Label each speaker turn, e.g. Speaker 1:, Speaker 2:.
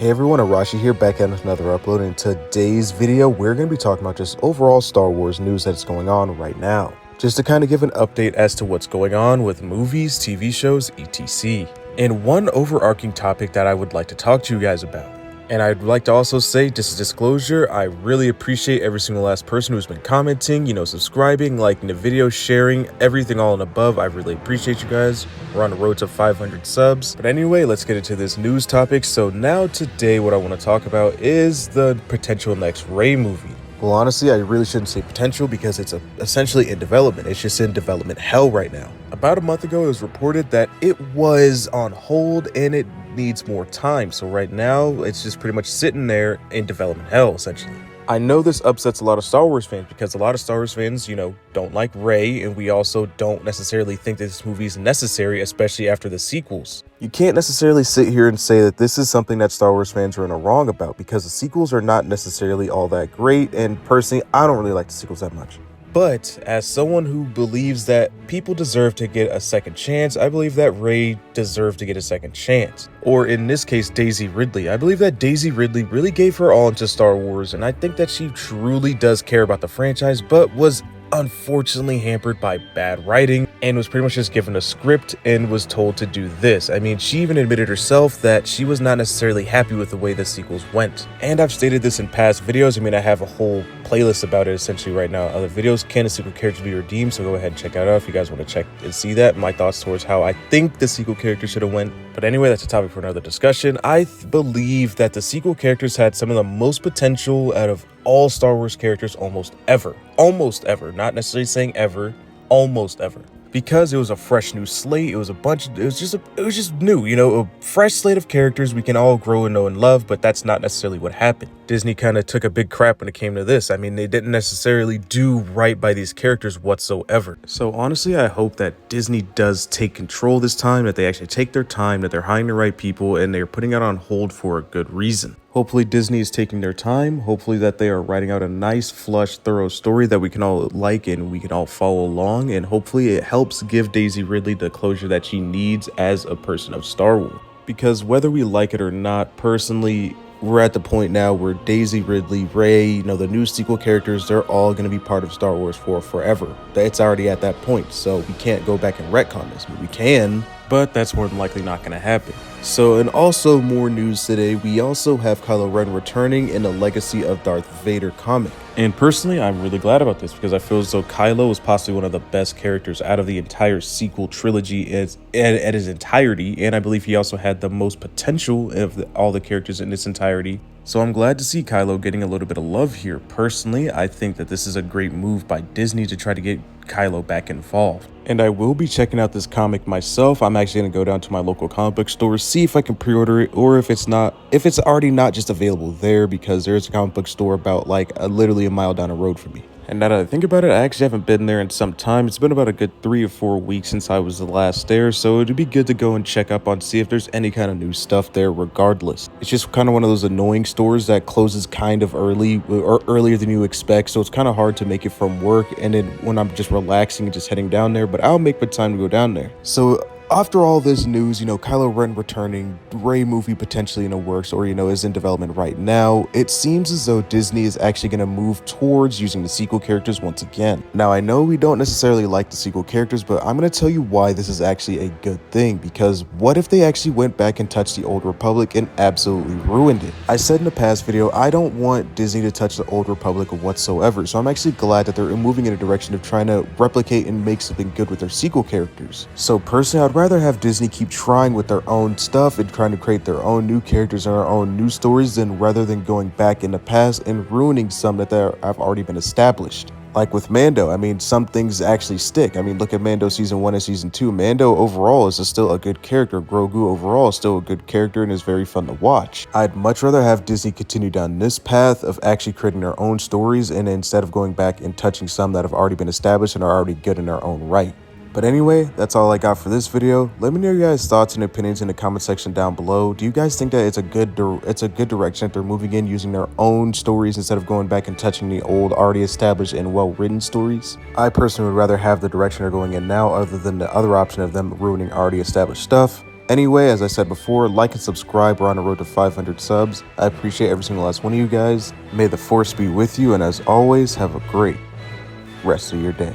Speaker 1: Hey everyone, Arashi here, back at another upload. In today's video, we're going to be talking about just overall Star Wars news that's going on right now. Just to kind of give an update as to what's going on with movies, TV shows, etc. And one overarching topic that I would like to talk to you guys about. And I'd like to also say, just a disclosure, I really appreciate every single last person who's been commenting, subscribing, liking the video, sharing, everything all and above. I really appreciate you guys. We're on the road to 500 subs. But anyway, let's get into this news topic. So now today, what I want to talk about is the potential next REY movie. Well, honestly, I really shouldn't say potential because it's essentially in development. It's just in development hell right now. About a month ago, it was reported that it was on hold and it needs more time. So right now, it's just pretty much sitting there in development hell, essentially. I know this upsets a lot of Star Wars fans because a lot of Star Wars fans, don't like REY, and we also don't necessarily think that this movie is necessary, especially after the sequels. You can't necessarily sit here and say that this is something that Star Wars fans are in a wrong about because the sequels are not necessarily all that great, and personally, I don't really like the sequels that much. But as someone who believes that people deserve to get a second chance, I believe that REY deserved to get a second chance. Or in this case, Daisy Ridley. I believe that Daisy Ridley really gave her all into Star Wars, and I think that she truly does care about the franchise, but was unfortunately hampered by bad writing and was pretty much just given a script and was told to do this. I mean, she even admitted herself that she was not necessarily happy with the way the sequels went. And I've stated this in past videos. I mean, I have a whole playlist about it essentially right now. Other videos, can a sequel character be redeemed? So go ahead and check that out if you guys want to check and see that. My thoughts towards how I think the sequel character should have went. But anyway, that's a topic for another discussion. I believe that the sequel characters had some of the most potential out of all Star Wars characters almost ever. Almost ever. Not necessarily saying ever. Almost ever. Because it was a fresh new slate, it was just new, a fresh slate of characters we can all grow and know and love, but that's not necessarily what happened. Disney kind of took a big crap when it came to this. I mean, they didn't necessarily do right by these characters whatsoever. So honestly, I hope that Disney does take control this time, that they actually take their time, that they're hiring the right people, and they're putting it on hold for a good reason. Hopefully Disney is taking their time. Hopefully that they are writing out a nice, flush, thorough story that we can all like and we can all follow along. And hopefully it helps give Daisy Ridley the closure that she needs as a person of Star Wars. Because whether we like it or not, personally, we're at the point now where Daisy Ridley, REY, the new sequel characters, they're all going to be part of Star Wars for forever. It's already at that point, so we can't go back and retcon this. We can, but that's more than likely not going to happen. So, and also more news today, we also have Kylo Ren returning in the Legacy of Darth Vader comic. And personally, I'm really glad about this because I feel as though Kylo is possibly one of the best characters out of the entire sequel trilogy at its entirety. And I believe he also had the most potential of all the characters in its entirety. So I'm glad to see Kylo getting a little bit of love here. Personally, I think that this is a great move by Disney to try to get Kylo back involved. And I will be checking out this comic myself. I'm actually going to go down to my local comic book store, see if I can pre-order it, or if it's already not just available there, because there's a comic book store about literally a mile down the road from me. And now that I think about it, I actually haven't been there in some time. It's been about a good 3 or 4 weeks since I was the last there, so it'd be good to go and check up on, see if there's any kind of new stuff there regardless. It's just kind of one of those annoying stores that closes kind of early or earlier than you expect, so it's kind of hard to make it from work and then when I'm just relaxing and just heading down there, but I'll make the time to go down there. So after all this news, Kylo Ren returning, REY movie potentially in the works or, is in development right now, it seems as though Disney is actually going to move towards using the sequel characters once again. Now, I know we don't necessarily like the sequel characters, but I'm going to tell you why this is actually a good thing, because what if they actually went back and touched the Old Republic and absolutely ruined it? I said in the past video, I don't want Disney to touch the Old Republic whatsoever, so I'm actually glad that they're moving in a direction of trying to replicate and make something good with their sequel characters. So personally, I'd rather have Disney keep trying with their own stuff and trying to create their own new characters and their own new stories rather than going back in the past and ruining some that have already been established. Like with Mando, I mean, some things actually stick. I mean, look at Mando season 1 and season 2. Mando overall is still a good character. Grogu overall is still a good character and is very fun to watch. I'd much rather have Disney continue down this path of actually creating their own stories and instead of going back and touching some that have already been established and are already good in their own right. But anyway, that's all I got for this video. Let me know your guys' thoughts and opinions in the comment section down below. Do you guys think that it's a good direction that they're moving in, using their own stories instead of going back and touching the old, already established and well-written stories? I personally would rather have the direction they're going in now, other than the other option of them ruining already established stuff. Anyway, as I said before, like and subscribe. We're on the road to 500 subs. I appreciate every single last one of you guys. May the force be with you, and as always, have a great rest of your day.